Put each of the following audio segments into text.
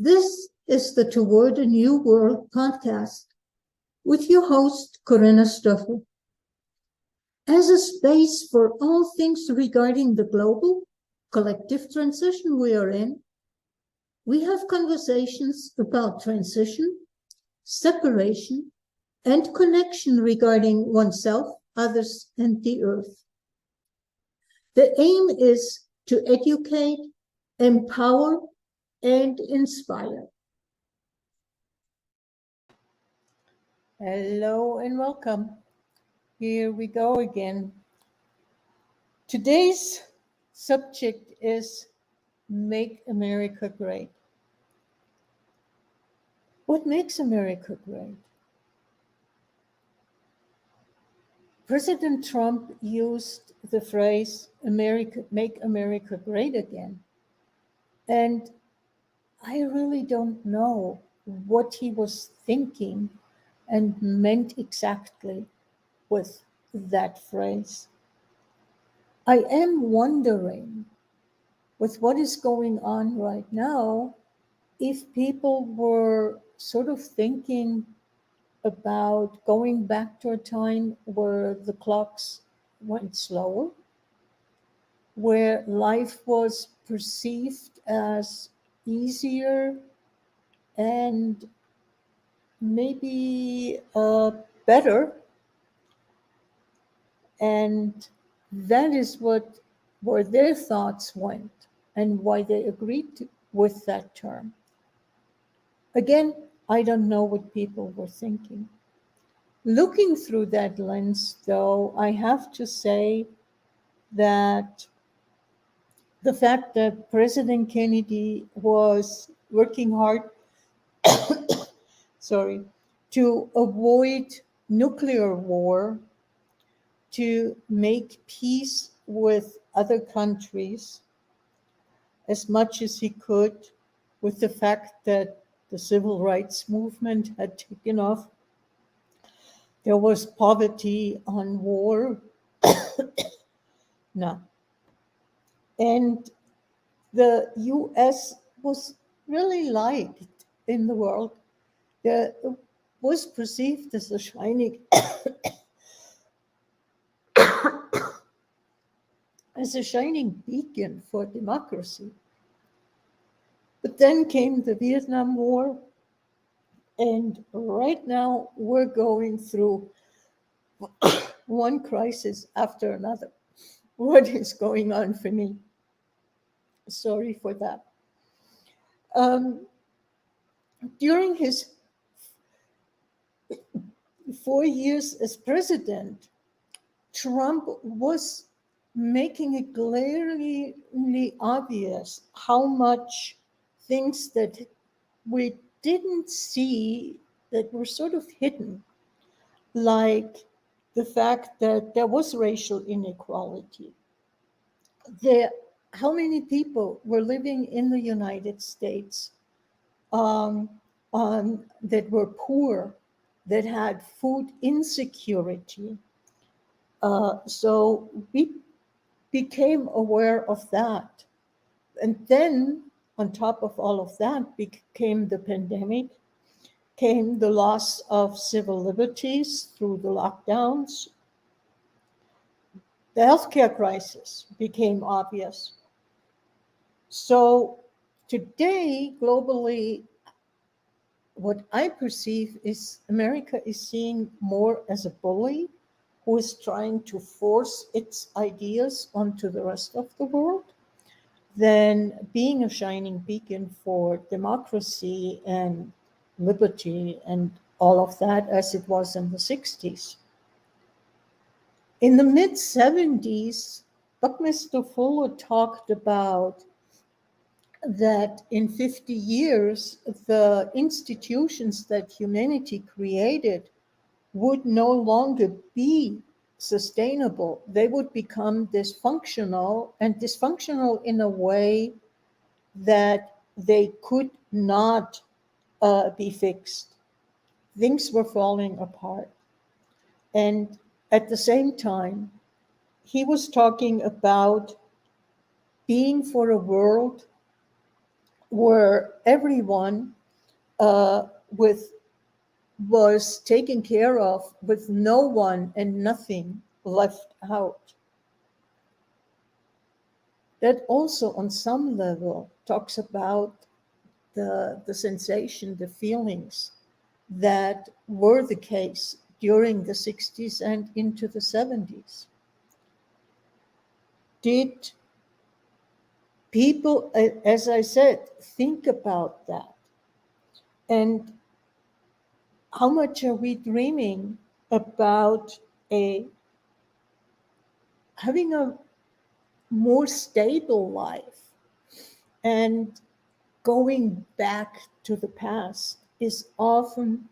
This is the Toward a New World podcast with your host, Corinna Stoffel. As a space for all things regarding the global, collective transition we are in, we have conversations about transition, separation, and connection regarding oneself, others, and the earth. The aim is to educate, empower, and inspire. Hello and welcome. Here we go again. Today's subject is Make America Great. What makes America great? President Trump used the phrase Make America Great Again. And I really don't know what he was thinking and meant exactly with that phrase. I am wondering, with what is going on right now, if people were sort of thinking about going back to a time where the clocks went slower, where life was perceived as easier and maybe better. And that is where their thoughts went and why they agreed with that term. Again, I don't know what people were thinking. Looking through that lens, though, I have to say that the fact that President Kennedy was working hard, to avoid nuclear war, to make peace with other countries as much as he could, with the fact that the civil rights movement had taken off. There was poverty on war. No. And the US was really liked in the world. It was perceived as a shining as a shining beacon for democracy. But then came the Vietnam War, and right now we're going through one crisis after another. What is going on for me? Sorry for that. During his 4 years as president, Trump was making it glaringly obvious how much things that we didn't see, that were sort of hidden, like the fact that there was racial inequality. How many people were living in the United States that were poor, that had food insecurity. So we became aware of that. And then on top of all of that came the pandemic, came the loss of civil liberties through the lockdowns. The healthcare crisis became obvious. So today, globally, what I perceive is America is seen more as a bully who is trying to force its ideas onto the rest of the world than being a shining beacon for democracy and liberty and all of that as it was in the 60s. In the mid-70s, Buckminster Fuller talked about that in 50 years, the institutions that humanity created would no longer be sustainable. They would become dysfunctional, and dysfunctional in a way that they could not be fixed. Things were falling apart. And at the same time, he was talking about being for a world where everyone uh, with was taken care of with no one and nothing left out. That also, on some level, talks about the sensation, the feelings that were the case during the 60s and into the 70s. Did people, as I said, think about that? And how much are we dreaming about a having a more stable life? And going back to the past is often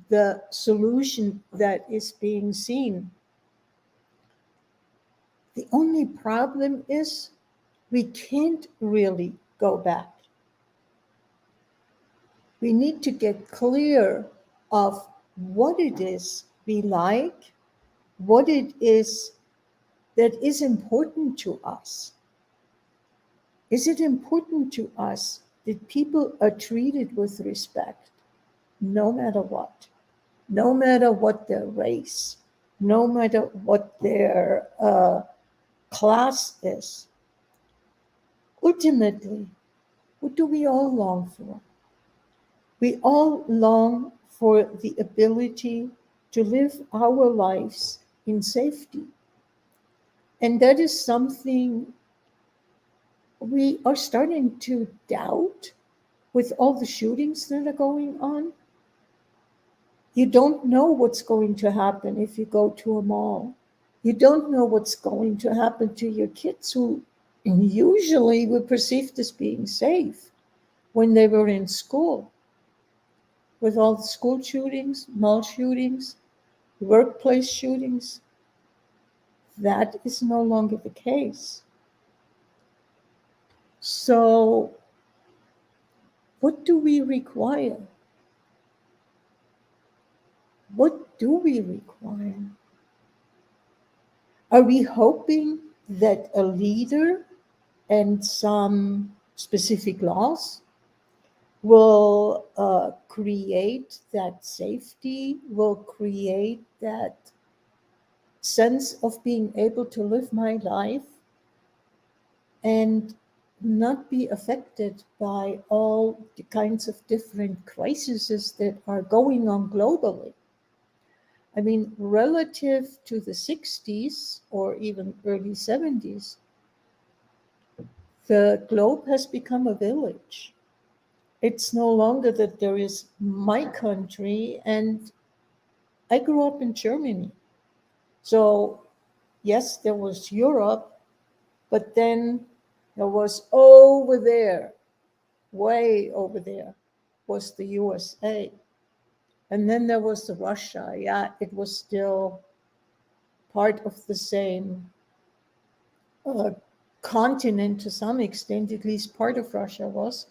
the solution that is being seen. The only problem is we can't really go back. We need to get clear of what it is we like, what it is that is important to us. Is it important to us that people are treated with respect, no matter what? No matter what their race, no matter what their class is. Ultimately, what do we all long for? We all long for the ability to live our lives in safety. And that is something we are starting to doubt with all the shootings that are going on. You don't know what's going to happen if you go to a mall. You don't know what's going to happen to your kids who usually were perceived as being safe when they were in school. With all the school shootings, mall shootings, workplace shootings, that is no longer the case. So, what do we require? What do we require? Are we hoping that a leader and some specific laws will create that safety, will create that sense of being able to live my life and not be affected by all the kinds of different crises that are going on globally? I mean, relative to the 60s or even early 70s, the globe has become a village. It's no longer that there is my country, and I grew up in Germany. So, yes, there was Europe, but then there was over there, way over there, was the USA. And then there was the Russia. Yeah, it was still part of the same uh, continent to some extent, at least part of Russia was.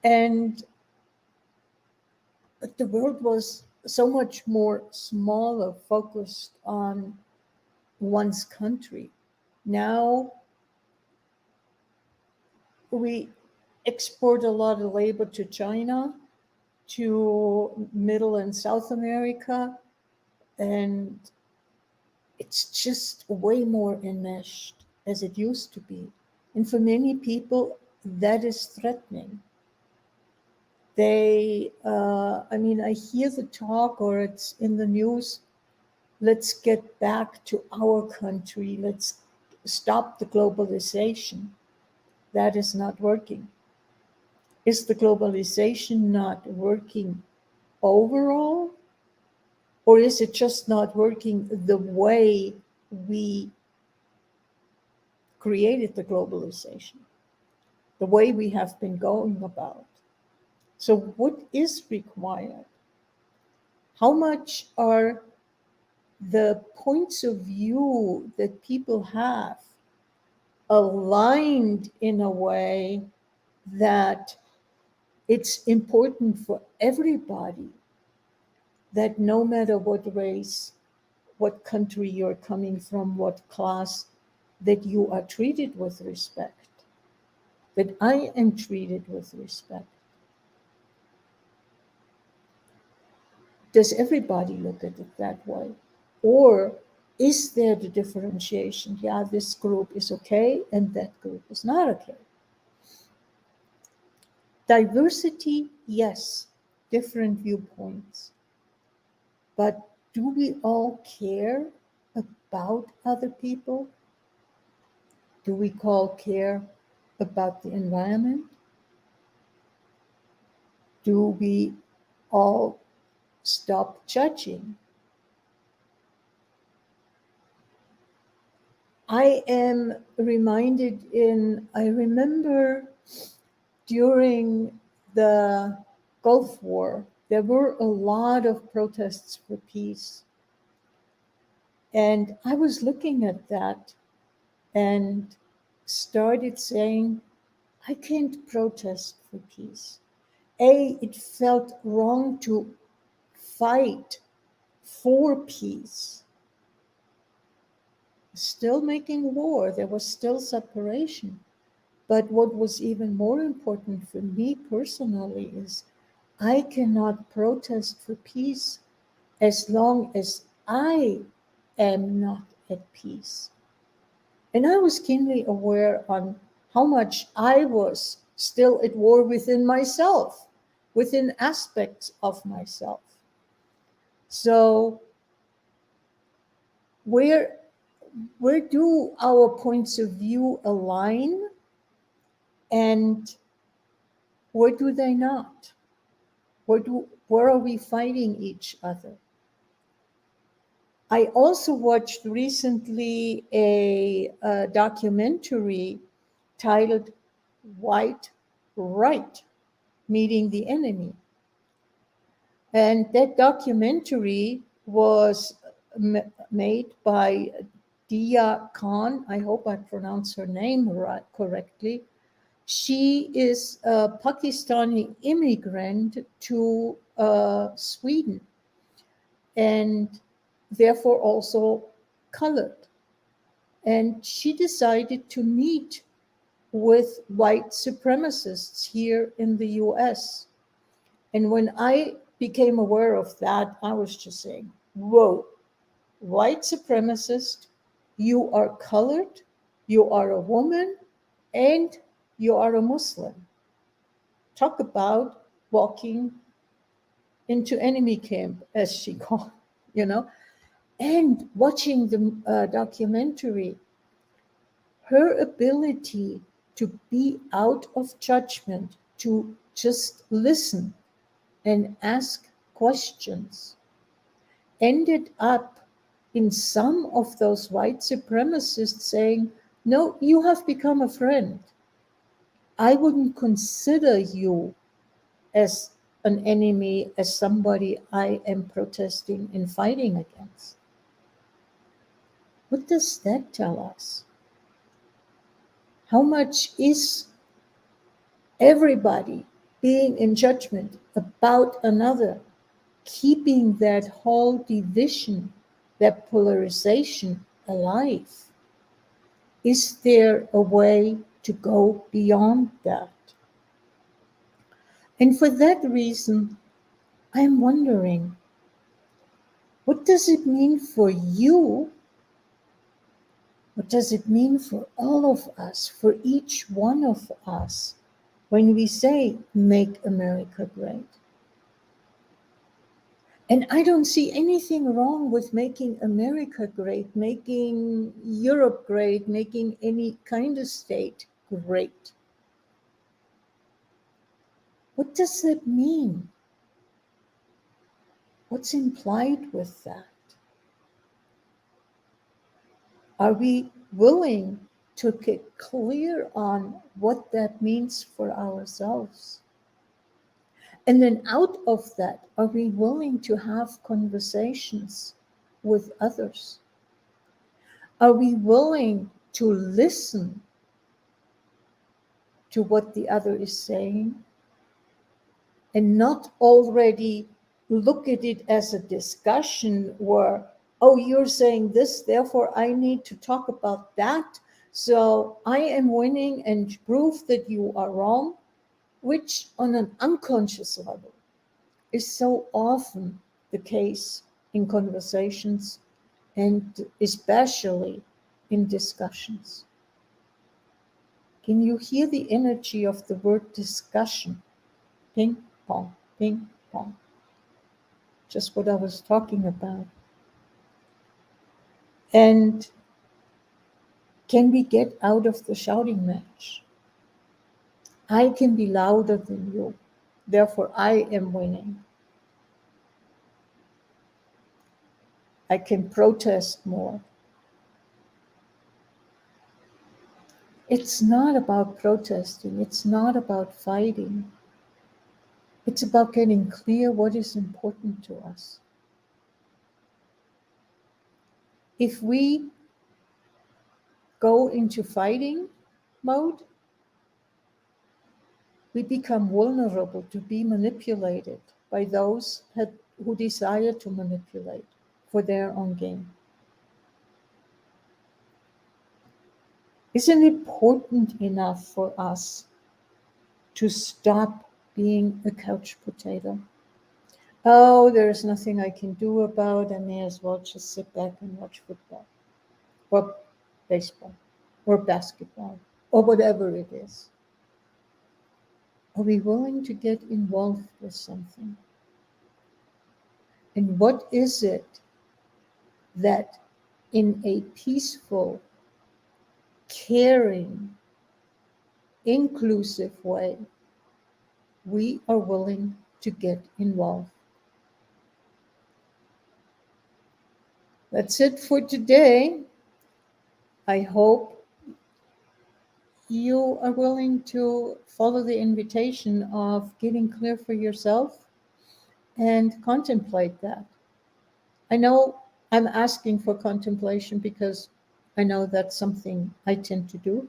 And but the world was so much more smaller, focused on one's country. Now we export a lot of labor to China, to Middle and South America, and it's just way more enmeshed as it used to be. And for many people, that is threatening. I mean, I hear the talk or it's in the news, let's get back to our country, let's stop the globalization. That is not working. Is the globalization not working overall? Or is it just not working the way we created the globalization, the way we have been going about? So, what is required? How much are the points of view that people have aligned in a way that it's important for everybody, that no matter what race, what country you're coming from, what class, that you are treated with respect? that I am treated with respect? Does everybody look at it that way? Or is there the differentiation? Yeah, this group is okay and that group is not okay. Diversity, yes, different viewpoints. But do we all care about other people? Do we all care about the environment? Do we all stop judging? I am reminded I remember during the Gulf War, there were a lot of protests for peace. And I was looking at that and started saying, I can't protest for peace. It felt wrong to fight for peace. Still making war, there was still separation. But what was even more important for me personally is I cannot protest for peace as long as I am not at peace. And I was keenly aware on how much I was still at war within myself, within aspects of myself. So where do our points of view align and where do they not? Where are we fighting each other? I also watched recently a documentary titled White Right, Meeting the Enemy. And that documentary was made by Deeyah Khan. I hope I pronounce her name correctly. She is a Pakistani immigrant to Sweden and therefore also colored. And she decided to meet with white supremacists here in the US. And when I became aware of that, I was just saying, whoa, white supremacist, you are colored, you are a woman, and you are a Muslim. Talk about walking into enemy camp, as she called, you know. And watching the documentary, her ability to be out of judgment, to just listen and ask questions, ended up in some of those white supremacists saying, no, you have become a friend. I wouldn't consider you as an enemy, as somebody I am protesting and fighting against. What does that tell us? How much is everybody being in judgment about another, keeping that whole division, that polarization alive? Is there a way to go beyond that? And for that reason, I'm wondering, what does it mean for you? What does it mean for all of us, for each one of us, when we say, make America great? And I don't see anything wrong with making America great, making Europe great, making any kind of state great. What does that mean? What's implied with that? Are we willing to get clear on what that means for ourselves? And then out of that, are we willing to have conversations with others? Are we willing to listen to what the other is saying and not already look at it as a discussion where, oh, you're saying this, therefore I need to talk about that So I am winning and prove that you are wrong, which on an unconscious level is so often the case in conversations and especially in discussions. Can you hear the energy of the word discussion? Ping pong, ping pong. Just what I was talking about. And can we get out of the shouting match? I can be louder than you. Therefore, I am winning. I can protest more. It's not about protesting. It's not about fighting. It's about getting clear what is important to us. If we go into fighting mode, we become vulnerable to be manipulated by those who desire to manipulate for their own gain. Isn't it important enough for us to stop being a couch potato? Oh, there's nothing I can do about it. I may as well just sit back and watch football or baseball or basketball or whatever it is. Are we willing to get involved with something? And what is it that in a peaceful, caring, inclusive way, we are willing to get involved? That's it for today. I hope you are willing to follow the invitation of getting clear for yourself and contemplate that. I know I'm asking for contemplation because I know that's something I tend to do.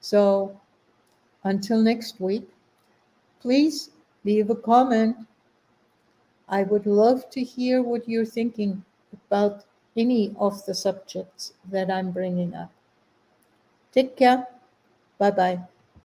So until next week, please leave a comment. I would love to hear what you're thinking about any of the subjects that I'm bringing up. Take care. Bye bye.